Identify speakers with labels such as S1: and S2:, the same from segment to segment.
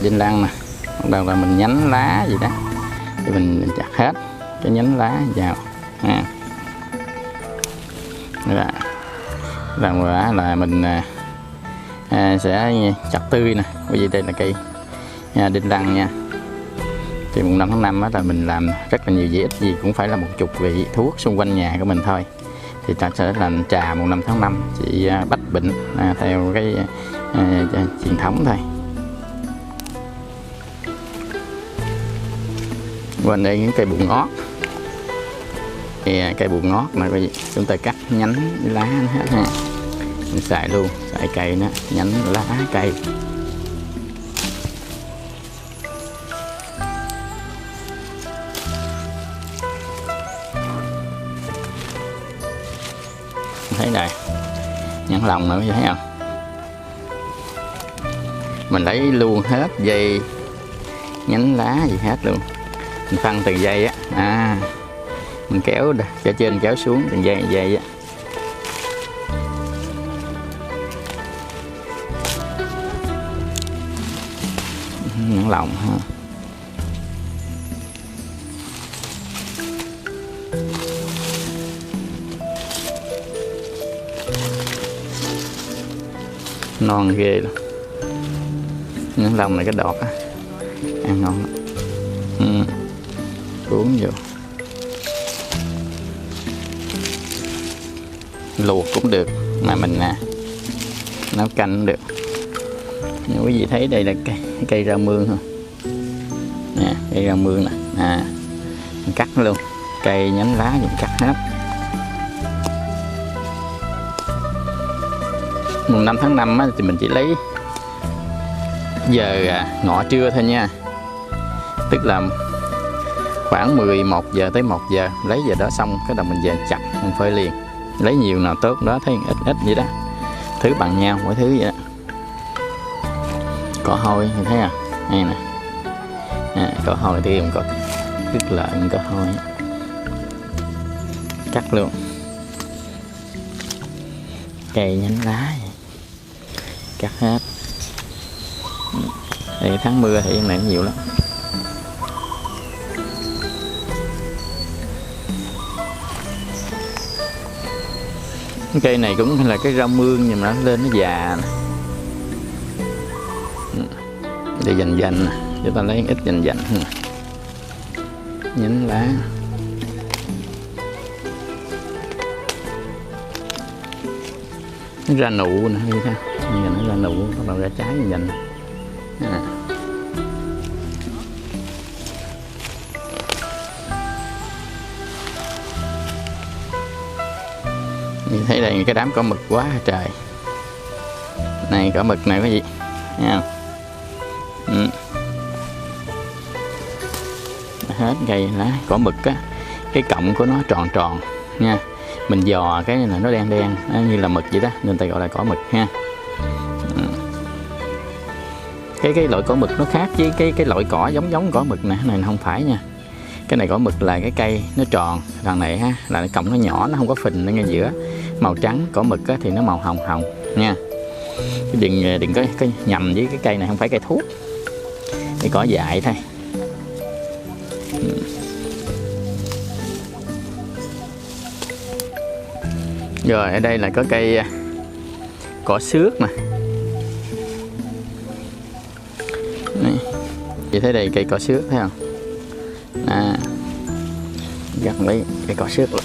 S1: đinh lăng nè, bắt đầu là mình nhánh lá gì đó thì mình chặt hết cái nhánh lá vào ha. Làm quả là mình sẽ chặt tươi nè. Bởi vì đây là cây đinh lăng nha. Thì mùng 5 tháng 5 là mình làm rất là nhiều gì, ít gì cũng phải là 10 vị thuốc xung quanh nhà của mình thôi. Thì ta sẽ làm trà mùng 5 tháng 5 chỉ bách bệnh theo cái truyền thống thôi. Bên đây những cây bụng ngót, thì cây bụng ngót mà chúng ta cắt nhánh lá nó hết ha, mình xài luôn, xài cây nó nhánh lá cây. Thấy này, nhãn lòng nữa thấy không? Mình lấy luôn hết dây nhánh lá gì hết luôn, mình phân từng dây á, mình kéo ở trên kéo xuống từng dây á. Nhãn lòng ha. Non ghê luôn. Nhãn lòng này cái đọt á, ăn ngon lắm. Cuốn vô luộc cũng được, mà mình nấu canh cũng được. Nếu quý vị thấy đây là cây rau mương không nè, cây rau mương nè, mình cắt nó luôn, cây nhánh lá mình cắt hết. Mùng 5 tháng 5 thì mình chỉ lấy giờ ngọ trưa thôi nha, tức là khoảng 11 giờ tới 1 giờ, lấy giờ đó xong cái đầu mình về chặt, mình phơi liền, lấy nhiều nào tốt đó, thấy ít ít vậy đó, thứ bằng nhau mỗi thứ vậy đó. Cỏ hôi thì thấy à, đây nè, cỏ hôi thì mình có cứt lợn, cỏ hôi cắt luôn, cây nhánh lá cắt hết. Thì tháng mưa thì này nó nhiều lắm. Cái cây này cũng là cái rau mương nhưng mà nó lên nó già nè. Để dành dành, chúng ta lấy ít dành dành. Nhánh lá. Nó ra nụ nè, đi ha. Như nó ra nụ, bắt đầu ra trái dành dành. Nhìn thấy đây cái đám cỏ mực quá trời. Này cỏ mực này có gì? Thấy không? Hết cây lá cỏ mực á, cái cọng của nó tròn tròn nha. Mình dò cái này nó đen đen như là mực vậy đó, nên ta gọi là cỏ mực ha. Cái loại cỏ mực nó khác với cái loại cỏ giống cỏ mực này không phải nha. Cái này cỏ mực là cái cây nó tròn, thằng này ha là cái cọng nó nhỏ, nó không có phình ở ngay giữa, màu trắng. Cỏ mực á, thì nó màu hồng hồng nha. Đừng có nhầm với cái cây này, không phải cây thuốc, cái cỏ dại thôi. Rồi ở đây là có cây cỏ xước nè. Chị thấy đây cây cỏ xước thấy không? Gặt lấy cây cỏ xước luôn.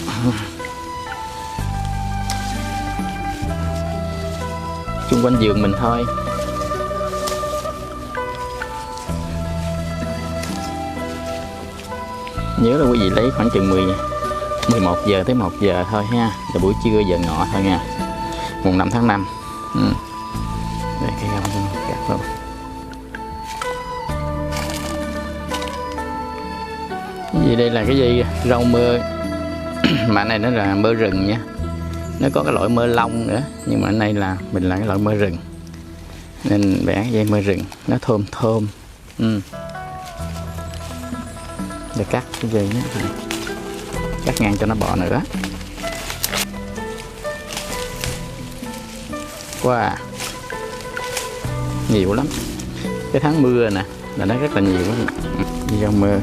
S1: Xung quanh vườn mình thôi. Nhớ là quý vị lấy khoảng chừng 11 giờ tới 1 giờ thôi ha, là buổi trưa giờ ngọ thôi nha. Mùng 5 tháng 5. Đây cây rau gặt luôn. Cái gì đây là cái gì? Rau mơ. Mà này nó là mơ rừng nha. Nó có cái loại mơ lông nữa, nhưng mà này là mình là cái loại mơ rừng, nên vẽ dây mơ rừng nó thơm thơm. Để cắt cái dây nó, cắt ngang cho nó bọ nữa. Wow, nhiều lắm. cái tháng mưa nè là nó rất là nhiều giông mưa.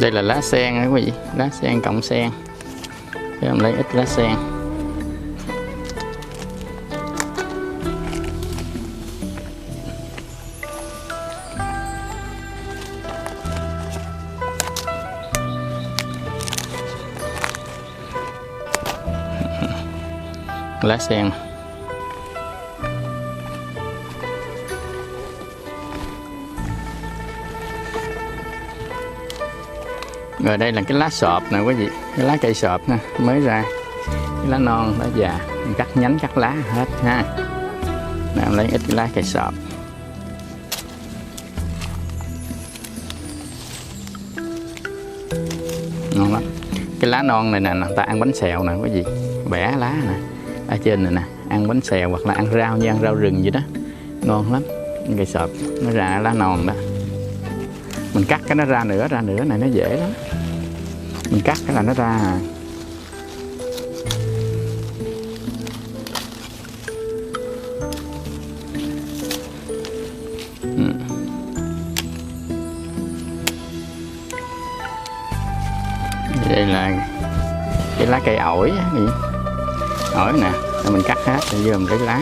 S1: Đây là lá sen đó quý vị, lá sen cộng sen. Để em lấy ít lá sen. Lá sen. Rồi đây là cái lá sọp nè quý vị, cái lá cây sọp nè, mới ra, cái lá non, lá già, mình cắt nhánh cắt lá hết ha. Nè, em lấy ít cái lá cây sọp. Ngon lắm. Cái lá non này nè, người ta ăn bánh xèo nè quý vị, bẻ lá nè, ở trên này nè, ăn bánh xèo hoặc là ăn rau như ăn rau rừng vậy đó, ngon lắm. Cây sọp nó ra lá non đó, mình cắt cái nó ra nữa này nó dễ lắm, mình cắt cái là nó ra à. Đây là cái lá cây ổi á, ổi nè, rồi mình cắt hết rồi vô mình lấy lá,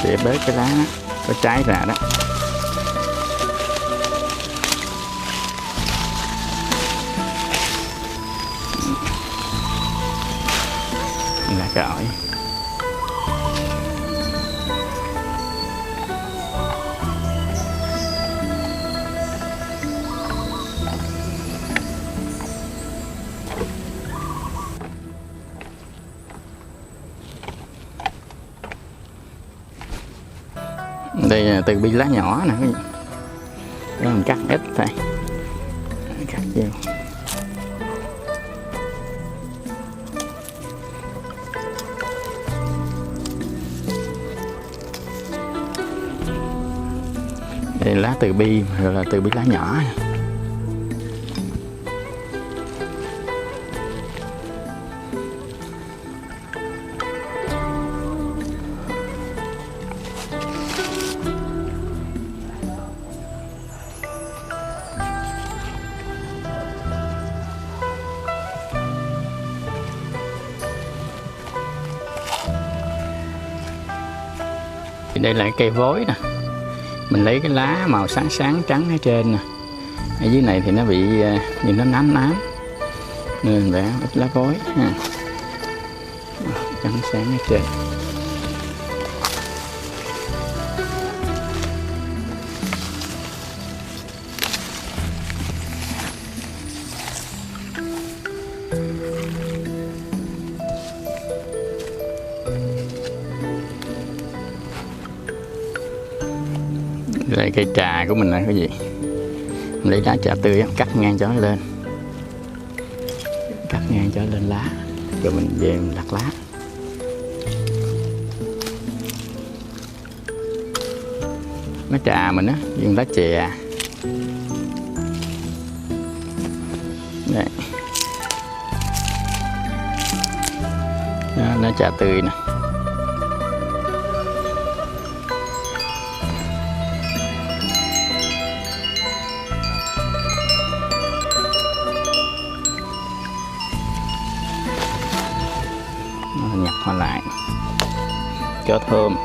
S1: để bớt cái lá có trái ra đó. Là cái ổi. Đây là từ bi lá nhỏ nè quý vị. Đó mình cắt ít thôi, cắt vô. Đây là lá từ bi, rồi là từ bi lá nhỏ. Đây là cây vối nè, mình lấy cái lá màu sáng sáng trắng ở trên nè, ở dưới này thì nó bị nhìn nó nám nám nên mình vẽ ít lá vối ha. Trắng sáng ở trên. Đây cây trà của mình nè quý vị, mình lấy lá trà tươi cắt ngang cho nó lên, cắt ngang cho nó lên lá, rồi mình về mình đặt lá. Lá trà mình á, dùng lá chè. Đây. Đó, lá trà tươi nè. Nhập họ lại cho thơm.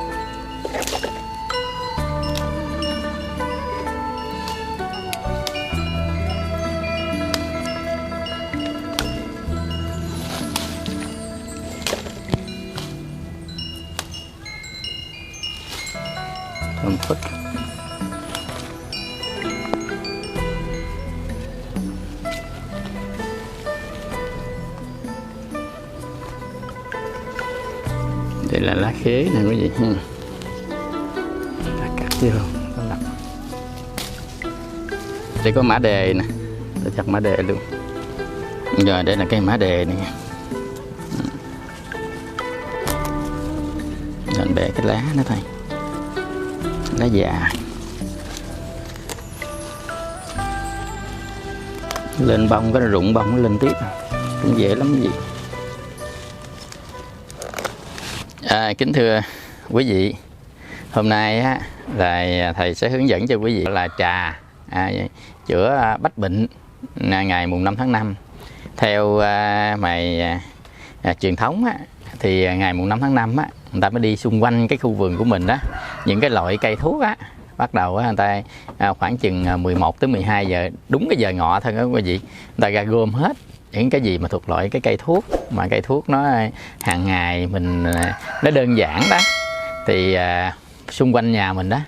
S1: Thơm phức. Đây là lá khế nè quý vị ha. Ta cắt vô, ta lặt. Đây có mã đề nè, ta chặt mã đề luôn. Rồi đây là cây mã đề này nha. Mình bẻ cái lá nó thôi, lá già. Lên bông cái rụng bông nó lên tiếp, cũng dễ lắm cái gì. Kính thưa quý vị, hôm nay á, là thầy sẽ hướng dẫn cho quý vị là trà chữa bách bệnh ngày mùng 5 tháng 5. Theo truyền thống á, thì ngày mùng 5 tháng 5 á, người ta mới đi xung quanh cái khu vườn của mình đó, những cái loại cây thuốc á, bắt đầu á, người ta khoảng chừng 11 tới 12 giờ, đúng cái giờ ngọ thôi đó quý vị, người ta ra gom hết những cái gì mà thuộc loại cái cây thuốc, mà cây thuốc nó hàng ngày mình nó đơn giản đó, thì xung quanh nhà mình đó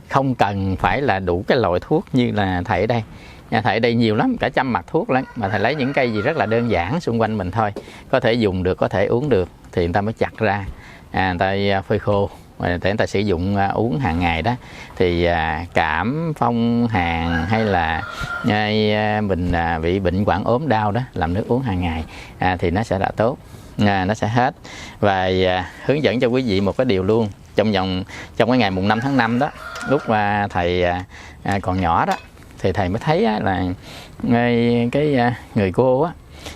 S1: không cần phải là đủ cái loại thuốc như là thầy ở đây. Thầy ở đây nhiều lắm, cả trăm mặt thuốc lắm, mà thầy lấy những cây gì rất là đơn giản xung quanh mình thôi, có thể dùng được, có thể uống được, thì người ta mới chặt ra, người ta phơi khô để người ta sử dụng uống hàng ngày đó. Thì cảm, phong hàn hay là mình bị bệnh quản ốm đau đó, làm nước uống hàng ngày thì nó sẽ là tốt, nó sẽ hết. Và hướng dẫn cho quý vị một cái điều luôn, trong cái ngày mùng 5 tháng 5 đó, lúc mà thầy còn nhỏ đó, thì thầy mới thấy là cái người cô á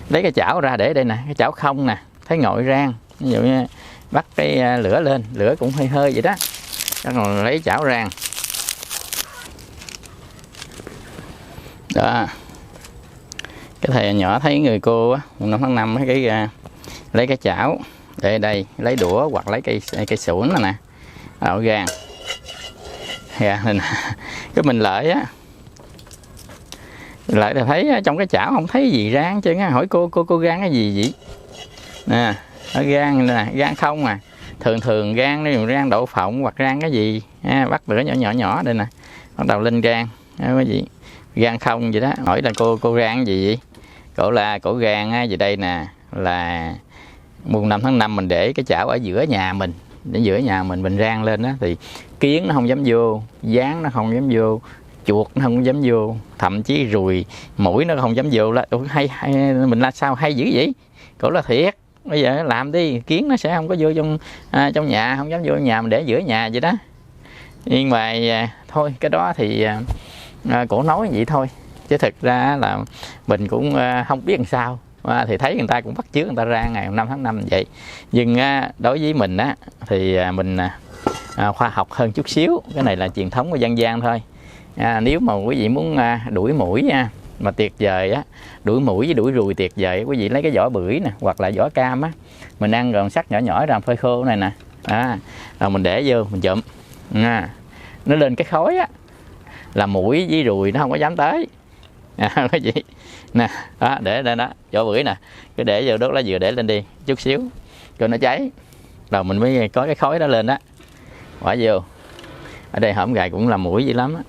S1: lấy cái chảo ra để đây nè, cái chảo không nè, thấy ngồi rang, ví dụ như bắt cái lửa lên, lửa cũng hơi hơi vậy đó, còn lấy chảo rang đó. Cái thầy nhỏ thấy người cô á, mùng 5 tháng 5 lấy cái chảo để đây, lấy đũa hoặc lấy cây sủn này nè, đảo rang cái mình lợi á, lại là thấy trong cái chảo không thấy gì rang chứ. Hỏi cô rang cái gì vậy nè, ở rang nè, rang không à, thường rang nó rang đậu phộng hoặc rang cái gì, bắt lửa nhỏ đây nè, bắt đầu lên rang cái gì, rang không vậy đó. Hỏi là cô rang cái gì vậy, cổ rang gì đây nè, là mùng 5 tháng 5 mình để cái chảo ở giữa nhà mình, để giữa nhà mình rang lên đó, thì kiến nó không dám vô, gián nó không dám vô, chuột nó không dám vô, thậm chí ruồi mũi nó không dám vô. Là hay mình là sao hay dữ vậy? Cổ là thiệt, bây giờ làm đi, kiến nó sẽ không có vô trong nhà, không dám vô nhà, mình để giữa nhà vậy đó. Nhưng mà thôi cái đó thì cổ nói vậy thôi, chứ thực ra là mình cũng không biết làm sao. Thì thấy người ta cũng bắt chước người ta ra ngày 5 tháng 5 vậy. Nhưng đối với mình á, thì mình khoa học hơn chút xíu. Cái này là truyền thống của dân gian thôi. Nếu mà quý vị muốn đuổi muỗi nha, mà tuyệt vời á, đuổi muỗi với đuổi ruồi tuyệt vời, quý vị lấy cái vỏ bưởi nè, hoặc là vỏ cam á, mình ăn rồi sắc nhỏ ra phơi khô này nè, rồi mình để vô mình chụm, nó lên cái khói á, là muỗi với ruồi nó không có dám tới. Cái gì nè, đó, để đây đó, vỏ bưởi nè, cứ để vô đốt lá dừa, để lên đi chút xíu rồi nó cháy, rồi mình mới có cái khói đó lên đó, bỏ vô. Ở đây hổm gài cũng là muỗi dữ lắm á.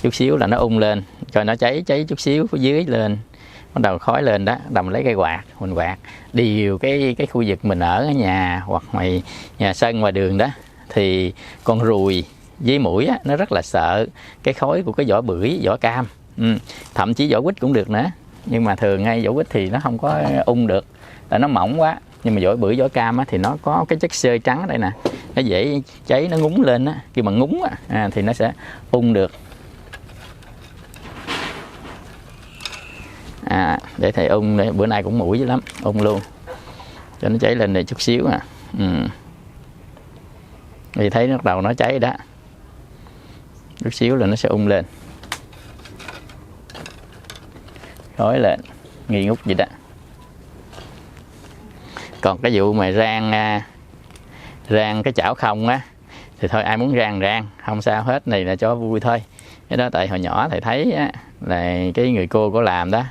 S1: Chút xíu là nó lên, rồi nó cháy chút xíu phía dưới lên, bắt đầu khói lên đó, đồng lấy cây quạt, mình quạt điều cái khu vực mình ở nhà hoặc ngoài nhà sân ngoài đường đó. Thì con ruồi với muỗi á, nó rất là sợ cái khói của cái vỏ bưởi, vỏ cam, thậm chí vỏ quýt cũng được nữa. Nhưng mà thường ngay vỏ quýt thì nó không có được, tại nó mỏng quá. Nhưng mà vỏ bưởi, vỏ cam á, thì nó có cái chất xơ trắng ở đây nè, nó dễ cháy, nó ngúng lên á, khi mà ngúng á, thì nó sẽ được. Để thầy để bữa nay cũng muỗi dữ lắm, luôn cho nó cháy lên này chút xíu thì thấy bắt đầu nó cháy đó, chút xíu là nó sẽ lên, khói lên nghi ngút vậy đó. Còn cái vụ mà rang cái chảo không á, thì thôi ai muốn rang không sao hết, này là cho vui thôi. Cái đó tại hồi nhỏ thầy thấy á, là cái người cô có làm đó,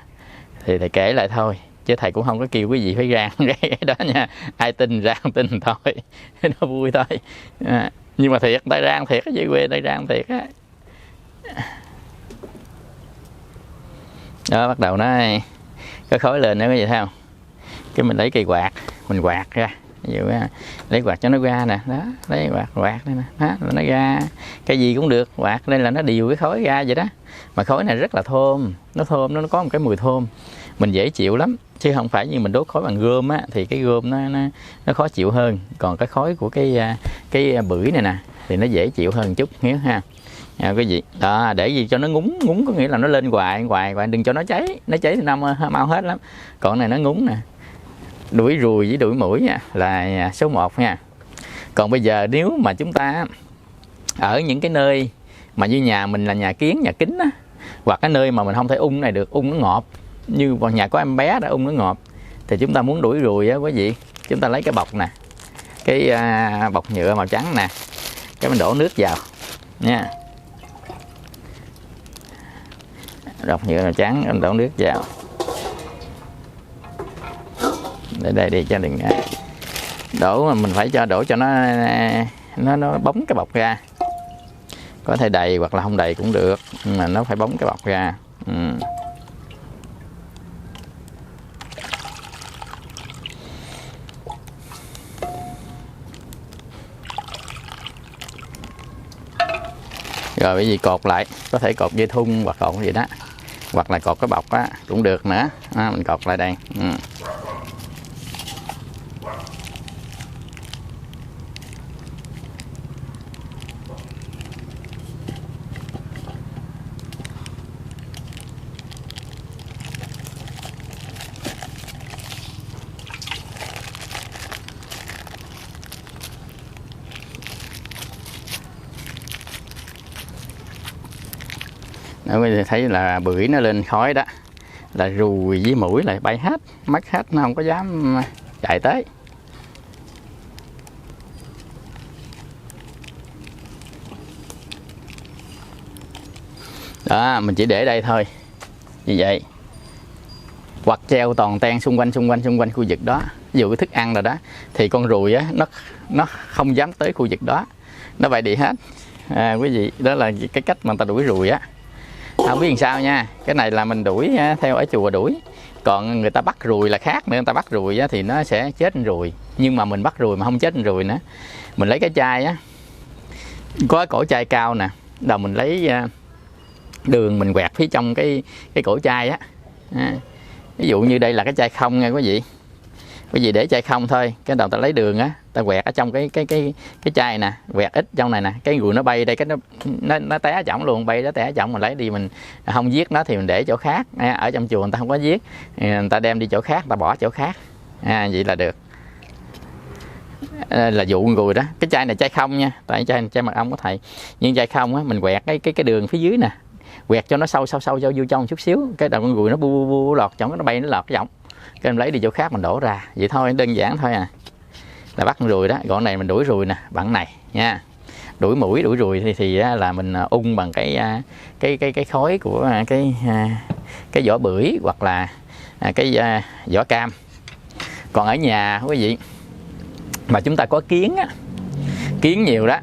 S1: thì thầy kể lại thôi, chứ thầy cũng không có kêu quý vị phải rang cái đó nha. Ai tin rang tin thôi, nó vui thôi. Nhưng mà thiệt, tay rang thiệt, dưới quê tay rang thiệt á. Đó, bắt đầu nó có khói lên nữa, cái gì thấy không? Cái mình lấy cây quạt, mình quạt ra, ví dụ lấy quạt cho nó ra nè, đó, lấy quạt đây nè, đó, nó ra, cái gì cũng được, quạt đây là nó điều cái khói ra vậy đó. Mà khói này rất là thơm, nó có một cái mùi thơm, mình dễ chịu lắm, chứ không phải như mình đốt khói bằng gươm á, thì cái gươm nó khó chịu hơn. Còn cái khói của cái bưởi này nè thì nó dễ chịu hơn chút, hiểu ha. Cái gì đó, để gì cho nó ngúng có nghĩa là nó lên hoài, đừng cho nó cháy thì nó mau hết lắm. Còn này nó ngúng nè, đuổi ruồi với đuổi muỗi nha, là số 1 nha. Còn bây giờ nếu mà chúng ta ở những cái nơi mà như nhà mình là nhà kiến, nhà kính á, hoặc cái nơi mà mình không thể ung này được, ung nó ngọt, như nhà có em bé đã ung nó ngọt, thì chúng ta muốn đuổi ruồi á quý vị, chúng ta lấy cái bọc nè, cái bọc nhựa màu trắng nè, cái mình đổ nước vào nha, bọc nhựa màu trắng mình đổ nước vào để đây đi cho đừng đổ, mà mình phải đổ cho nó bóng cái bọc ra, có thể đầy hoặc là không đầy cũng được, nhưng mà nó phải bóng cái bọc ra. Rồi bởi vì cột lại, có thể cột dây thun hoặc cột gì đó, hoặc là cột cái bọc á cũng được nữa. Mình cột lại đây. Đó, bây giờ thấy là bưởi nó lên khói đó, là ruồi với muỗi lại bay hết, mất hết, nó không có dám chạy tới. Đó, mình chỉ để đây thôi, như vậy, hoặc treo toàn ten xung quanh khu vực đó. Ví dụ cái thức ăn rồi đó, thì con ruồi á nó không dám tới khu vực đó, nó bay đi hết. Quý vị, đó là cái cách mà người ta đuổi ruồi á. Không biết làm sao nha, cái này là mình đuổi theo ở chùa đuổi, còn người ta bắt ruồi là khác nữa. Người ta bắt ruồi á, thì nó sẽ chết ruồi, nhưng mà mình bắt ruồi mà không chết ruồi nữa. Mình lấy cái chai á, có cái cổ chai cao nè, đầu mình lấy đường mình quẹt phía trong cái cổ chai á. Ví dụ như đây là cái chai không nha quý vị để chai không thôi, cái đầu ta lấy đường á, ta quẹt ở trong cái chai nè, quẹt ít trong này nè, cái ruồi nó bay đây, cái nó té chỏng luôn, bay nó té chỏng, mình lấy đi, mình không giết nó thì mình để chỗ khác. Ở trong chùa người ta không có giết, người ta đem đi chỗ khác, người ta bỏ chỗ khác, vậy là được. Là dụ ruồi đó. Cái chai này chai không nha, tại chai mật ong của thầy, nhưng chai không á, mình quẹt cái đường phía dưới nè, quẹt cho nó sâu cho vô trong chút xíu, cái đầu con ruồi nó bu lọt chỏng, nó bay nó lọt cái giọng, cái mình lấy đi chỗ khác mình đổ ra, vậy thôi, đơn giản thôi là bắt con ruồi đó. Gọn này mình đuổi ruồi nè, bằng này nha. Đuổi muỗi đuổi ruồi thì là mình ung bằng cái khói của cái vỏ bưởi hoặc là cái vỏ cam. Còn ở nhà quý vị mà chúng ta có kiến á, kiến nhiều đó,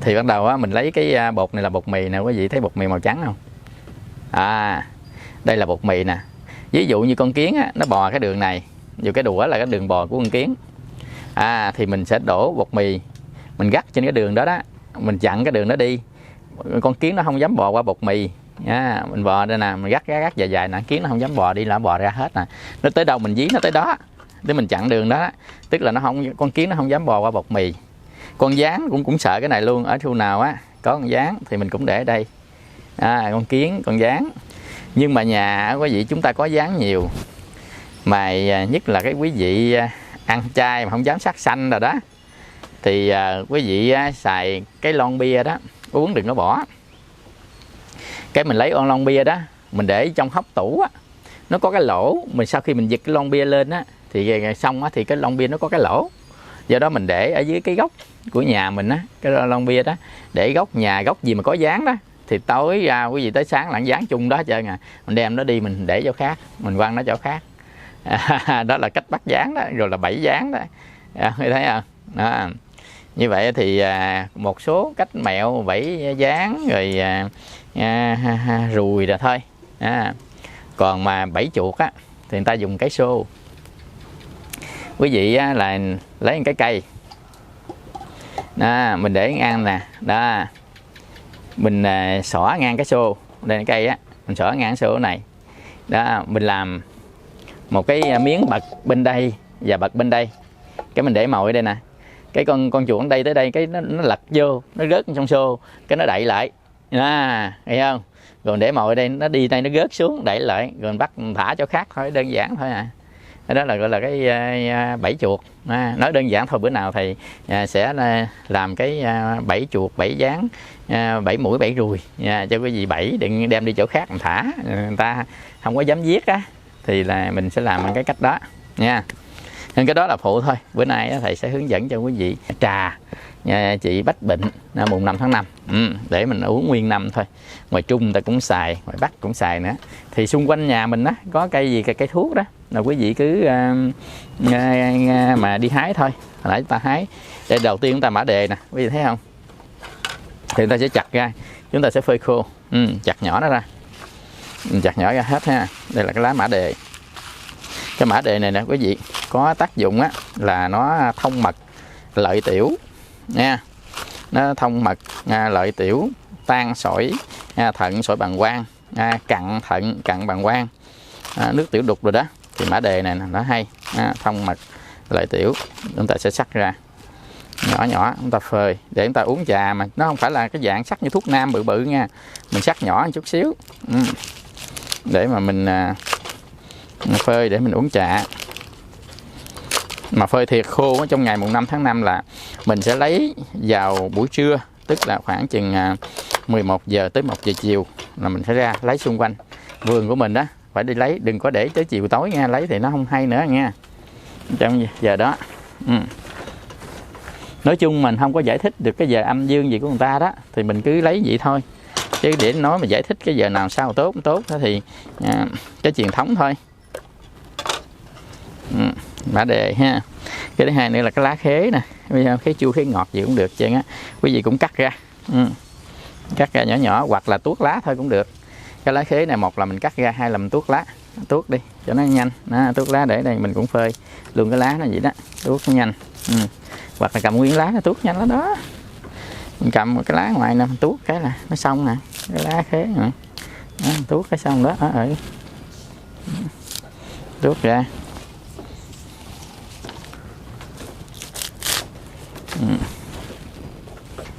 S1: thì bắt đầu á, mình lấy cái bột này là bột mì nè quý vị, thấy bột mì màu trắng không? Đây là bột mì nè. Ví dụ như con kiến á, nó bò cái đường này, dù cái đũa là cái đường bò của con kiến, thì mình sẽ đổ bột mì, mình gắt trên cái đường đó đó, mình chặn cái đường đó đi, con kiến nó không dám bò qua bột mì nha. Mình bò đây nè, mình gắt dài nè, kiến nó không dám bò đi, là nó bò ra hết nè, nó tới đâu mình dí nó tới đó, để mình chặn đường đó, tức là con kiến nó không dám bò qua bột mì. Con gián cũng sợ cái này luôn, ở khu nào á có con gián thì mình cũng để ở đây. Con kiến, con gián. Nhưng mà nhà quý vị chúng ta có gián nhiều, mà nhất là cái quý vị ăn chay mà không dám sát sanh rồi đó, thì quý vị xài cái lon bia đó, uống đừng có bỏ. Cái mình lấy lon bia đó, mình để trong hốc tủ á, nó có cái lỗ, mình sau khi mình giật cái lon bia lên á, thì xong á, thì cái lon bia nó có cái lỗ, do đó mình để ở dưới cái góc của nhà mình á, cái lon bia đó, để góc nhà, góc gì mà có dán đó, thì tối ra quý vị tới sáng là dán chung đó trơn mình đem nó đi, mình để chỗ khác, mình quăng nó chỗ khác. Đó là cách bắt dán đó, rồi là bẫy dán đó, thấy không? Đó. Như vậy thì một số cách mẹo bẫy dán rồi ruồi rồi thôi. Còn mà bẫy chuột á, thì người ta dùng cái xô. Quý vị là lấy một cái cây đó, mình để ngang nè đó, mình xỏ ngang cái xô đây, cây á, mình xỏ ngang cái xô này đó, mình làm một cái miếng bật bên đây và bật bên đây, cái mình để mồi đây nè, cái con chuột đây tới đây, cái nó lật vô, nó rớt trong xô, cái nó đậy lại, thấy không? Rồi để mồi đây, nó đi đây nó rớt xuống, đẩy lại, rồi mình bắt mình thả chỗ khác thôi, đơn giản thôi đó là gọi là cái bẫy chuột. Nói đơn giản thôi, bữa nào thầy sẽ làm cái bẫy chuột, bẫy gián, bẫy muỗi, bẫy ruồi cho quý vị bẫy, đừng đem đi chỗ khác mà thả, người ta không có dám giết á, thì là mình sẽ làm bằng cái cách đó nha. Nên cái đó là phụ thôi. Bữa nay thầy sẽ hướng dẫn cho quý vị trà trị bách bệnh mùng 5 tháng 5 để mình uống nguyên năm thôi. Ngoài Trung người ta cũng xài, ngoài Bắc cũng xài nữa. Thì xung quanh nhà mình đó có cây gì, cây thuốc đó là quý vị cứ mà đi hái thôi. Hồi nãy chúng ta hái, để đầu tiên chúng ta mã đề nè, quý vị thấy không? Thì chúng ta sẽ chặt ra, chúng ta sẽ phơi khô, chặt nhỏ nó ra, chặt nhỏ ra hết ha. Đây là cái lá mã đề. Cái mã đề này nè quý vị, có tác dụng á là nó thông mật, lợi tiểu nha. Nó thông mật, lợi tiểu, tan sỏi thận, sỏi bàng quang, cặn thận, cặn bàng quang, nước tiểu đục rồi đó. Thì mã đề này nó hay, thông mật, lợi tiểu. Chúng ta sẽ sắc ra nhỏ nhỏ, chúng ta phơi để chúng ta uống trà, mà nó không phải là cái dạng sắc như thuốc nam bự bự nha. Mình sắc nhỏ một chút xíu để mà mình phơi để mình uống trà. Mà phơi thiệt khô trong ngày mùng 5 tháng 5 là mình sẽ lấy vào buổi trưa, tức là khoảng chừng 11 giờ tới 1 giờ chiều là mình sẽ ra lấy xung quanh vườn của mình đó, phải đi lấy, đừng có để tới chiều tối nha, lấy thì nó không hay nữa nha. Trong giờ đó nói chung mình không có giải thích được cái giờ âm dương gì của người ta đó, thì mình cứ lấy vậy thôi, chứ để nói mà giải thích cái giờ nào sao tốt không tốt đó thì cái truyền thống thôi. Mã đề ha. Cái thứ hai nữa là cái lá khế nè, bây giờ khế chua, khế ngọt gì cũng được chứ á, quý vị cũng cắt ra, cắt ra nhỏ nhỏ, hoặc là tuốt lá thôi cũng được. Cái lá khế này, một là mình cắt ra, hai là mình tuốt lá, tuốt đi cho nó nhanh đó, tuốt lá để đây mình cũng phơi luôn cái lá nó vậy đó, tuốt nó nhanh. Hoặc là cầm nguyên lá nó tuốt nhanh lắm đó, mình cầm một cái lá ngoài nè, mình tuốt cái là nó xong nè, cái lá khế nè, tuốt cái xong đó, tuốt ra.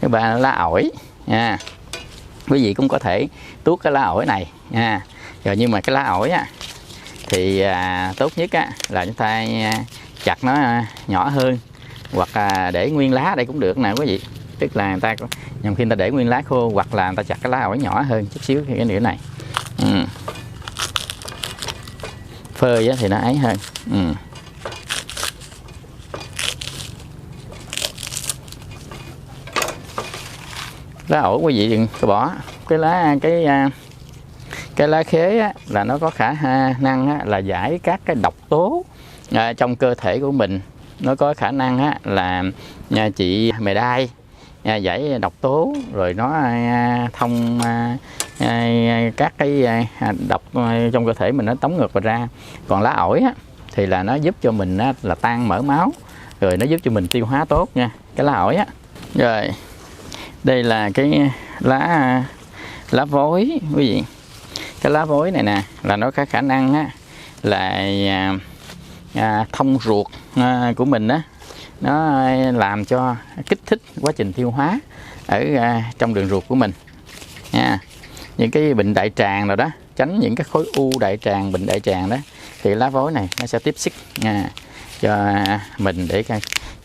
S1: Cái ba lá ổi nha, quý vị cũng có thể tuốt cái lá ổi này nha. Rồi nhưng mà cái lá ổi á thì tốt nhất á là chúng ta chặt nó nhỏ hơn, hoặc để nguyên lá đây cũng được nè quý vị. Tức là người ta nhằm khi người ta để nguyên lá khô, hoặc là người ta chặt cái lá ổi nhỏ hơn chút xíu cái nửa này, phơi thì nó ấy hơn. Lá ổi quý vị đừng có bỏ. Cái lá khế á, là nó có khả năng á, là giải các cái độc tố trong cơ thể của mình. Nó có khả năng á, là trị mề đay, giải độc tố, rồi nó thông các cái độc trong cơ thể mình, nó tống ngược vào ra. Còn lá ổi á, thì là nó giúp cho mình á, là tan mỡ máu, rồi nó giúp cho mình tiêu hóa tốt nha, cái lá ổi á. Rồi đây là cái lá vối quý vị. Cái lá vối này nè là nó có khả năng á, là thông ruột của mình á, nó làm cho kích thích quá trình tiêu hóa ở trong đường ruột của mình nha. Những cái bệnh đại tràng nào đó, tránh những cái khối u đại tràng, bệnh đại tràng đó, thì lá vối này nó sẽ tiếp sức nha, cho mình để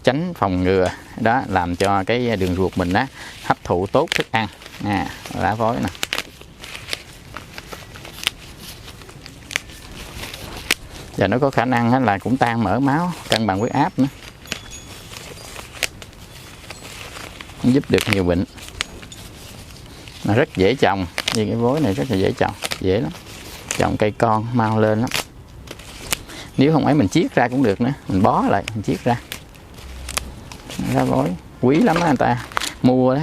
S1: tránh phòng ngừa đó, làm cho cái đường ruột mình á hấp thụ tốt thức ăn nha. Lá vối nè. Và nó có khả năng là cũng tan mỡ máu, cân bằng huyết áp nữa, giúp được nhiều bệnh. Mà rất dễ trồng, như cái vối này rất là dễ trồng, dễ lắm, trồng cây con mau lên lắm. Nếu không ấy mình chiết ra cũng được nữa, mình bó lại mình chiết ra. Lá vối quý lắm đó, người ta mua đó,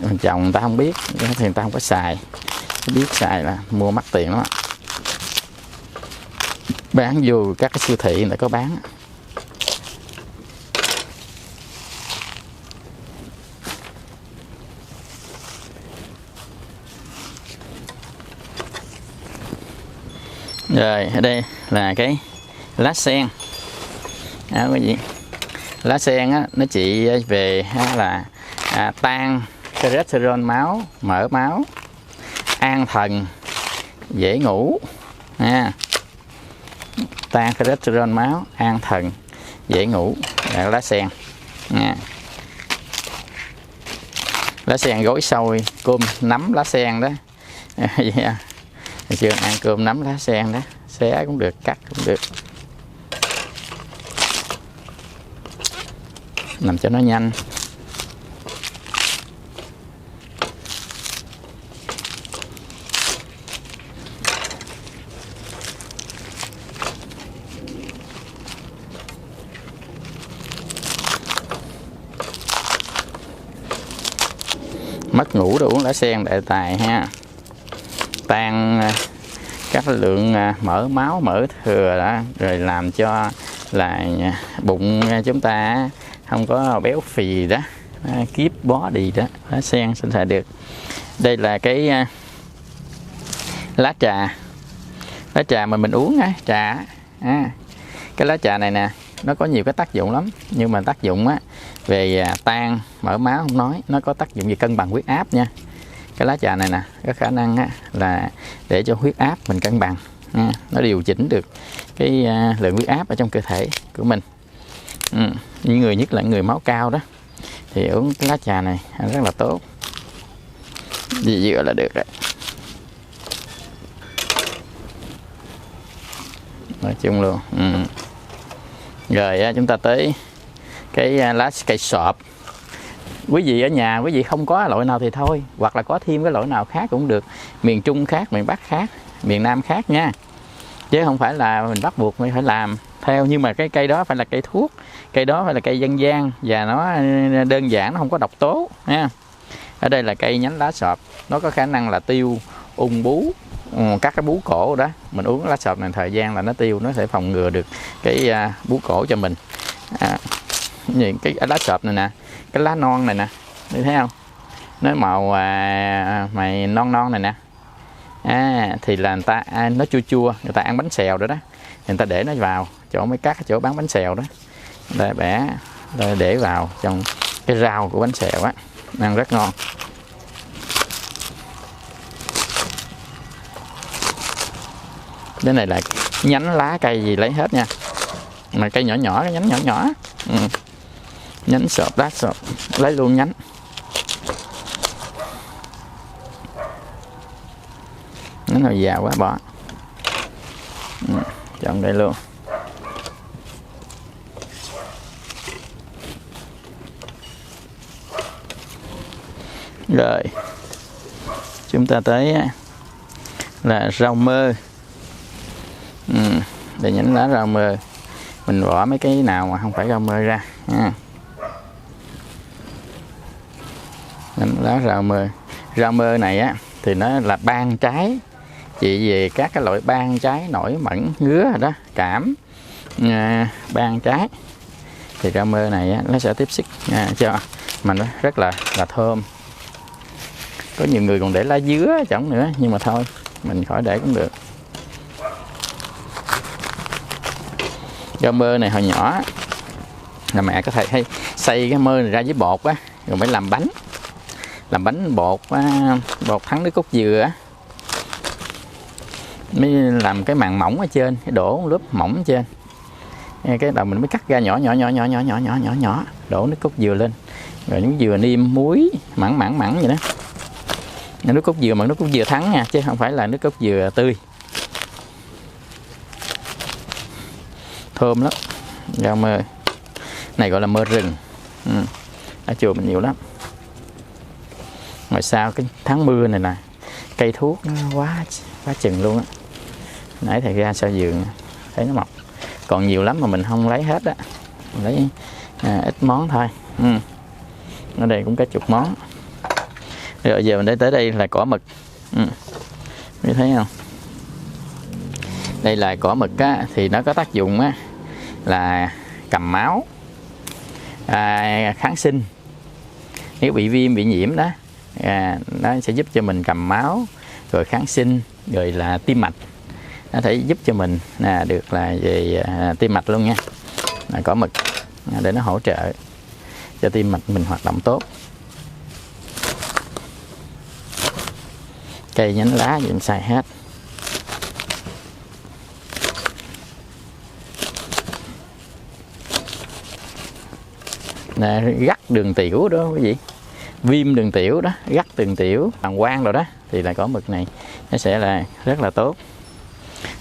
S1: mình trồng người ta không biết thì người ta không có xài, biết xài là mua mắc tiền lắm. Bán vô các cái siêu thị người ta có bán. Rồi ở đây là cái lá sen đó quý vị. Lá sen á, nó trị về là tan cholesterol máu, mỡ máu, an thần, dễ ngủ, tan cholesterol máu, an thần, dễ ngủ. Lá sen nha. Lá sen gói xôi, cơm nấm lá sen đó. Yeah. Hồi xưa ăn cơm nấm lá sen đó, xé cũng được, cắt cũng được, làm cho nó nhanh. Mất ngủ rồi uống lá sen đại tài ha, tan các lượng mỡ máu, mỡ thừa đó, rồi làm cho là bụng chúng ta không có béo phì đó, keep body đó. Lá sen sinh ra được. Đây là cái lá trà mà mình uống á, trà cái lá trà này nè, nó có nhiều cái tác dụng lắm, nhưng mà tác dụng á về tan mỡ máu không nói, nó có tác dụng về cân bằng huyết áp nha. Cái lá trà này nè có khả năng á, là để cho huyết áp mình cân bằng nha. Nó điều chỉnh được cái lượng huyết áp ở trong cơ thể của mình. Những người, nhất là người máu cao đó, thì uống cái lá trà này rất là tốt. Dựa là được rồi. Nói chung luôn. Rồi chúng ta tới cái lá cây sọp. Quý vị ở nhà quý vị không có loại nào thì thôi, hoặc là có thêm cái loại nào khác cũng được, miền Trung khác, miền Bắc khác, miền Nam khác nha, chứ không phải là mình bắt buộc phải làm theo. Nhưng mà cái cây đó phải là cây thuốc, cây đó phải là cây dân gian và nó đơn giản, nó không có độc tố nha. Ở đây là cây nhánh lá sọp, nó có khả năng là tiêu ung bú, các cái bú cổ đó. Mình uống lá sọp này thời gian là nó tiêu, nó sẽ phòng ngừa được cái bú cổ cho mình. Nhìn cái lá sọp này nè, cái lá non này nè, thấy không, nó màu mày non non này nè, thì là người ta nó chua chua, người ta ăn bánh xèo đó đó, người ta để nó vào chỗ mấy các chỗ bán bánh xèo đó, để bẻ để vào trong cái rau của bánh xèo á, ăn rất ngon. Cái này là nhánh lá cây gì lấy hết nha, mà cây nhỏ nhỏ, cái nhánh nhỏ nhỏ. Nhánh sọp, lá sọp lấy luôn nhánh. Nó nào già quá bỏ. Chọn đây luôn. Rồi chúng ta tới là rau mơ. Để nhánh lá rau mơ, mình bỏ mấy cái nào mà không phải rau mơ ra nha. Nhánh lá rau mơ này á thì nó là ban trái, trị về các cái loại ban trái, nổi mẩn, ngứa đó, cảm, ban trái. Thì rau mơ này á, nó sẽ tiếp sức cho mà nó rất là thơm. Có nhiều người còn để lá dứa chẳng nữa, nhưng mà thôi mình khỏi để cũng được. Rau mơ này hồi nhỏ là mẹ có thể hay xay cái mơ này ra với bột á, rồi mới làm bánh bột bột thắng nước cốt dừa á, mới làm cái màng mỏng ở trên, cái đổ lớp mỏng ở trên, cái đầu mình mới cắt ra nhỏ nhỏ, đổ nước cốt dừa lên, rồi nước dừa niêm muối mặn vậy đó. Nước cốt dừa mà nước cốt dừa thắng nha, chứ không phải là nước cốt dừa tươi. Thơm lắm. Rau mơ này gọi là mơ rừng. Ở chùa mình nhiều lắm. Ngoài sau cái tháng mưa này nè, cây thuốc nó quá chừng luôn á. Nãy thầy ra sau vườn thấy nó mọc còn nhiều lắm mà mình không lấy hết á, lấy ít món thôi. Ở đây cũng cả chục món. Rồi giờ mình để tới đây là cỏ mực. Mới thấy không, đây là cỏ mực á, thì nó có tác dụng á là cầm máu, kháng sinh. Nếu bị viêm bị nhiễm đó, nó sẽ giúp cho mình cầm máu, rồi kháng sinh, rồi là tim mạch, nó thể giúp cho mình được là về tim mạch luôn nha. Cỏ mực để nó hỗ trợ cho tim mạch mình hoạt động tốt. Cây nhánh lá gì mình xài hết. gắt đường tiểu đó quý vị, viêm đường tiểu đó, gắt đường tiểu, bàng quang rồi đó, thì là có mực này nó sẽ là rất là tốt.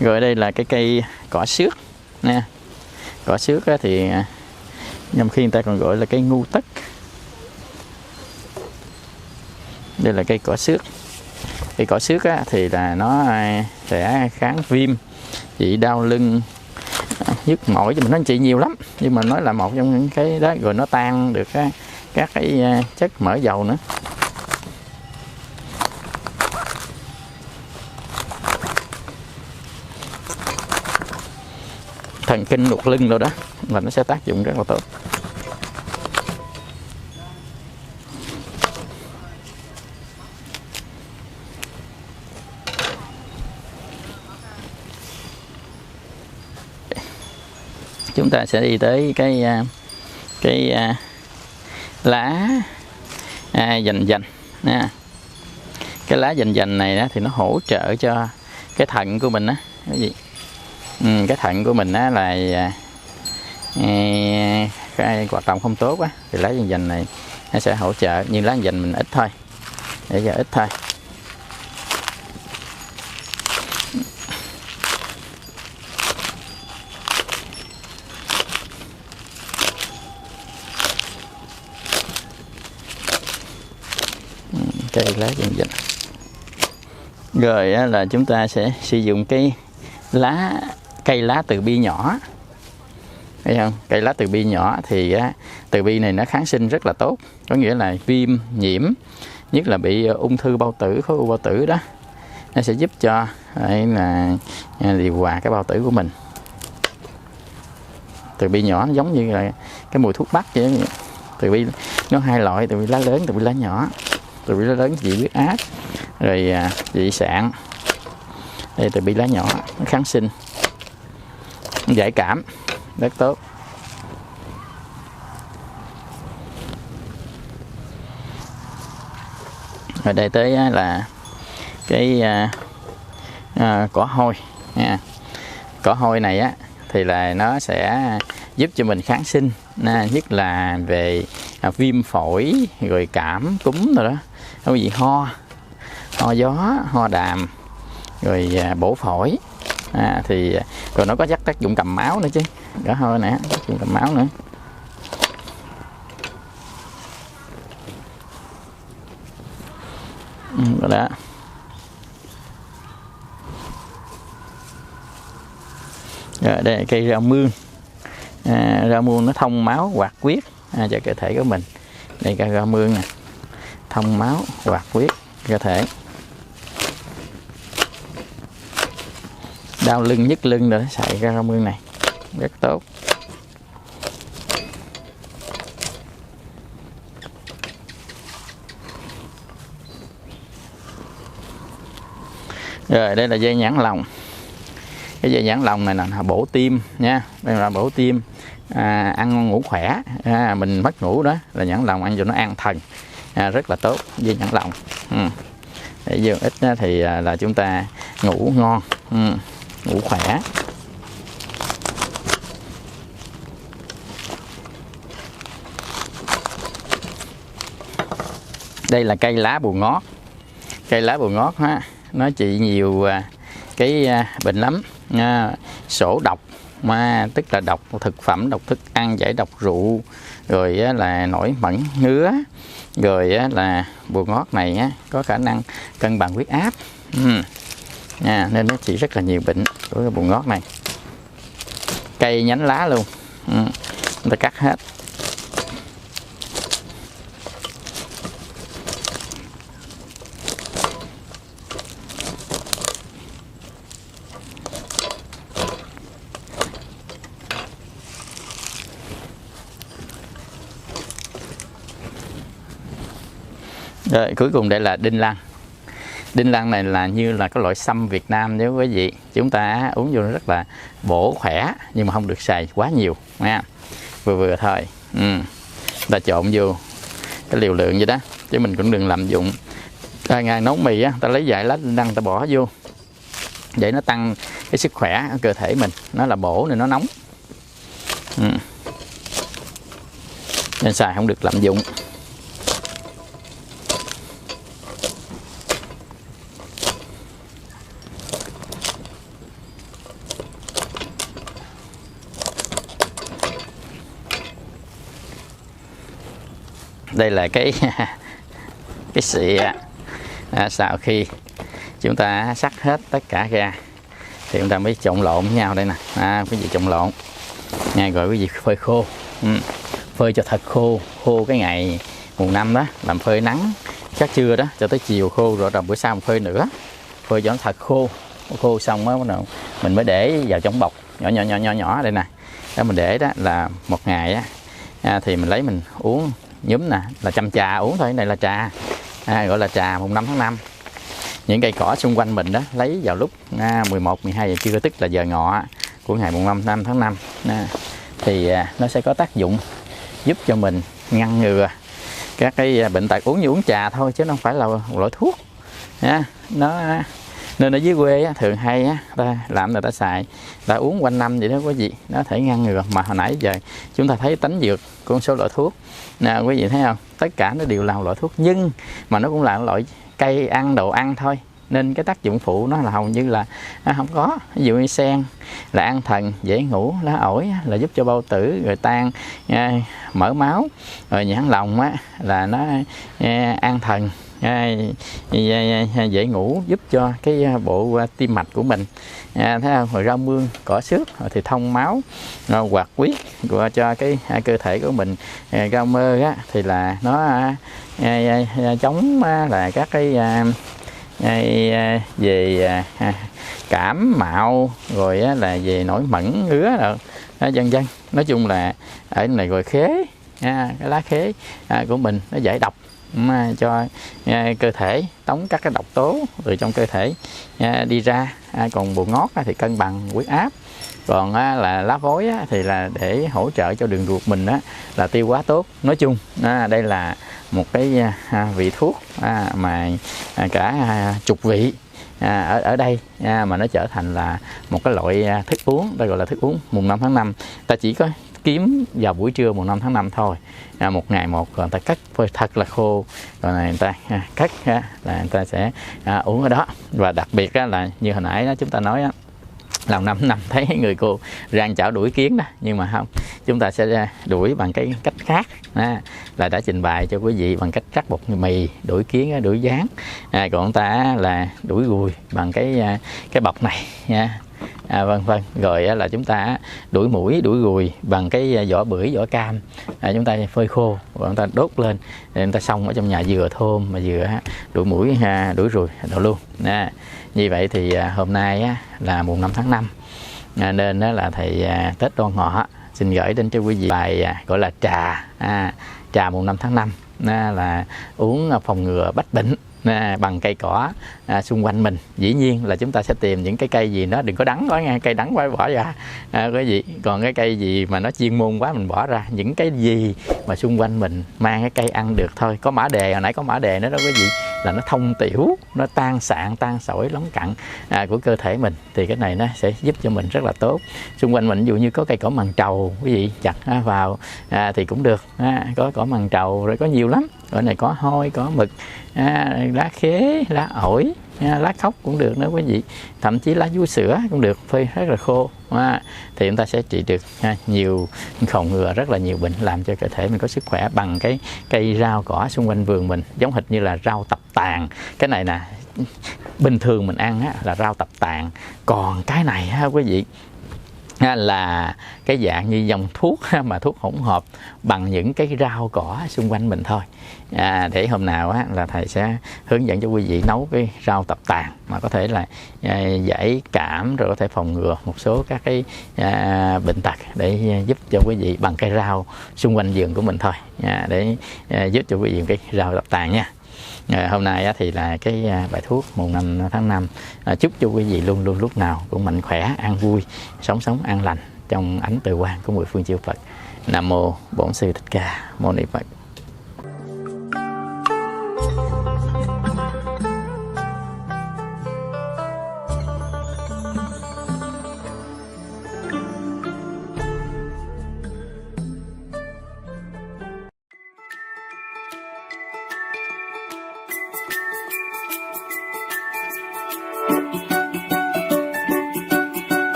S1: Rồi đây là cái cây cỏ xước nha. Cỏ xước thì nhằm khi người ta còn gọi là cây ngu tất. Đây là cây cỏ xước. Cây cỏ xước thì là nó sẽ kháng viêm, trị đau lưng, nhức mỏi, cho mình nó trị nhiều lắm, nhưng mà nó là một trong những cái đó. Rồi nó tan được các cái chất mỡ dầu nữa. Thần kinh ruột lưng rồi đó là nó sẽ tác dụng rất là tốt. Chúng ta sẽ đi tới cái lá dành dành nha. Cái lá dành dành này đó, thì nó hỗ trợ cho cái thận của mình á, cái gì? Cái thận của mình á là cái hoạt động không tốt á, thì lá dành dành này nó sẽ hỗ trợ, nhưng lá dành mình ít thôi, để cho ít thôi. Cây lá dành dành. Rồi là chúng ta sẽ sử dụng cái cây lá từ bi nhỏ, thấy không? Cây lá từ bi nhỏ thì từ bi này nó kháng sinh rất là tốt, có nghĩa là viêm nhiễm, nhất là bị ung thư bao tử, khối u bao tử đó, nó sẽ giúp cho là điều hòa cái bao tử của mình. Từ bi nhỏ nó giống như là cái mùi thuốc bắc vậy. Từ bi nó hai loại, từ bi lá lớn, từ bi lá nhỏ. Từ bi lá lớn trị huyết áp, rồi trị sạn. Đây từ bi lá nhỏ, nó kháng sinh, giải cảm, rất tốt. Rồi đây tới là cái cỏ hôi nha. Cỏ hôi này á thì là nó sẽ giúp cho mình kháng sinh, nhất là về viêm phổi, rồi cảm cúm rồi đó, cái gì ho gió, ho đàm, rồi bổ phổi, thì rồi nó có tác dụng cầm máu nữa chứ. Cỏ hôi nè, tác dụng cầm máu nữa. Rồi đó. Rồi đây là cây rau muông. Rau muông nó thông máu hoạt huyết cho cơ thể của mình. Đây cây rau muông nè, thông máu hoạt huyết cơ thể. Đau lưng, nhức lưng rồi xài rau muông này rất tốt. Rồi đây là dây nhãn lòng. Cái dây nhãn lòng này là bổ tim nha, đây là bổ tim, ăn ngon ngủ khỏe, mình mất ngủ đó là nhãn lòng ăn cho nó an thần, rất là tốt. Dây nhãn lòng để vô ít thì là chúng ta ngủ ngon, ngủ khỏe. Đây là cây lá bùa ngót. Cây lá bùa ngót nó trị nhiều cái bệnh lắm, sổ độc, tức là độc thực phẩm, độc thức ăn, giải độc rượu, rồi là nổi mẩn ngứa, rồi là bùa ngót này có khả năng cân bằng huyết áp, nên nó trị rất là nhiều bệnh của cái bùa ngót này. Cây nhánh lá luôn, người ta cắt hết. Rồi cuối cùng đây là đinh lăng. Đinh lăng này là như là cái loại sâm Việt Nam, nếu quý vị chúng ta uống vô nó rất là bổ khỏe, nhưng mà không được xài quá nhiều nha, vừa vừa thôi. Ta trộn vô cái liều lượng vậy đó, chứ mình cũng đừng lạm dụng. Ngày nấu mì ta lấy vài lá đinh lăng ta bỏ vô để nó tăng cái sức khỏe ở cơ thể mình, nó là bổ nên nó nóng. nên xài không được lạm dụng. Đây là cái xịa. Sau khi chúng ta sắc hết tất cả ra thì chúng ta mới trộn lộn với nhau đây nè. Quý vị trộn lộn nha, rồi quý vị phơi khô. Phơi cho thật khô cái ngày mùng 5 đó, làm phơi nắng chắc trưa đó cho tới chiều khô, rồi bữa sau mình phơi nữa, phơi cho nó thật khô xong mới bắt đầu mình mới để vào trong bọc nhỏ đây nè. Đó mình để đó là một ngày á, thì mình lấy mình uống nhúm nè, là chăm trà uống thôi. Này là trà, gọi là trà mùng 5 tháng 5. Những cây cỏ xung quanh mình đó lấy vào lúc 11, 12 giờ trưa, tức là giờ ngọ của ngày mùng 5 tháng 5 thì nó sẽ có tác dụng giúp cho mình ngăn ngừa các cái bệnh tật. Uống như uống trà thôi chứ nó không phải là một loại thuốc. Nên ở dưới quê thường hay ta làm, người ta xài, ta uống quanh năm vậy đó quý vị, nó thể ngăn ngừa. Mà hồi nãy giờ chúng ta thấy tánh dược của một số loại thuốc nè, quý vị thấy không, tất cả nó đều là loại thuốc, nhưng mà nó cũng là loại cây ăn, đồ ăn thôi, nên cái tác dụng phụ nó là hầu như là không có. Ví dụ như sen là an thần, dễ ngủ, lá ổi là giúp cho bao tử, rồi tan mỡ máu, rồi nhãn lòng là nó an thần, dễ ngủ, giúp cho cái bộ tim mạch của mình. Thấy không? Rồi rau mương, cỏ xước thì thông máu, hoạt huyết cho cái cơ thể của mình. Rau mơ thì là nó chống là các cái về cảm mạo, rồi là về nổi mẩn ngứa rồi vân vân. Nói chung là ở này rồi khế, cái lá khế của mình nó giải độc cho cơ thể, tống các cái độc tố từ trong cơ thể đi ra. Còn bồ ngót thì cân bằng huyết áp. Còn là lá vối thì là để hỗ trợ cho đường ruột mình là tiêu hóa tốt. Nói chung đây là một cái vị thuốc mà cả chục vị ở đây mà nó trở thành là một cái loại thức uống, ta gọi là thức uống mùng 5 tháng 5. Ta chỉ có kiếm vào buổi trưa mùng 5 tháng 5 thôi, một ngày một, rồi người ta cắt phơi thật là khô, rồi này người ta cắt là người ta sẽ uống ở đó. Và đặc biệt là như hồi nãy chúng ta nói làm 5 năm thấy người cô rang chảo đuổi kiến đó, nhưng mà không, chúng ta sẽ đuổi bằng cái cách khác, là đã trình bày cho quý vị bằng cách rắc bột mì, đuổi kiến, đuổi gián. Còn ta là đuổi ruồi bằng cái bọc này nha. Vân vân. Rồi là chúng ta đuổi muỗi, đuổi ruồi bằng cái vỏ bưởi, vỏ cam, chúng ta phơi khô và chúng ta đốt lên, để chúng ta xông ở trong nhà, vừa thơm mà vừa đuổi muỗi, đuổi ruồi đồ luôn. Như vậy thì hôm nay là mùng 5 tháng 5, nên là thầy Tết Đoan Ngọ xin gửi đến cho quý vị bài gọi là trà mùng 5 tháng 5, là uống phòng ngừa bách bệnh bằng cây cỏ xung quanh mình. Dĩ nhiên là chúng ta sẽ tìm những cái cây gì nó đừng có đắng quá nha, cây đắng quá bỏ ra quý vị. Còn cái cây gì mà nó chuyên môn quá mình bỏ ra. Những cái gì mà xung quanh mình mang cái cây ăn được thôi. Có mã đề, hồi nãy có mã đề nữa đó quý vị, là nó thông tiểu, nó tan sạn, tan sỏi, lóng cặn của cơ thể mình, thì cái này nó sẽ giúp cho mình rất là tốt. Xung quanh mình ví dụ như có cây cỏ mằng trầu, quý vị chặt vào thì cũng được. Có cỏ mằng trầu rồi có nhiều lắm. Ở này có hôi, có mực, lá khế, lá ổi, lá khóc cũng được nữa quý vị. Thậm chí lá vú sữa cũng được, phơi rất là khô. Thì chúng ta sẽ trị được nhiều, phòng ngừa rất là nhiều bệnh, làm cho cơ thể mình có sức khỏe bằng cái cây rau cỏ xung quanh vườn mình. Giống hệt như là rau tập tàn. Cái này nè, bình thường mình ăn là rau tập tàn. Còn cái này quý vị là cái dạng như dòng thuốc mà thuốc hỗn hợp bằng những cái rau cỏ xung quanh mình thôi. Để hôm nào là thầy sẽ hướng dẫn cho quý vị nấu cái rau tập tàn mà có thể là giải cảm, rồi có thể phòng ngừa một số các cái bệnh tật, để giúp cho quý vị bằng cái rau xung quanh vườn của mình thôi, để giúp cho quý vị cái rau tập tàn nha. Hôm nay thì là cái bài thuốc mùng 5 tháng 5. Chúc cho quý vị luôn luôn lúc nào cũng mạnh khỏe, an vui, sống an lành trong ánh từ quang của mười phương chư Phật. Nam mô Bổn Sư Thích Ca Mâu Ni Phật.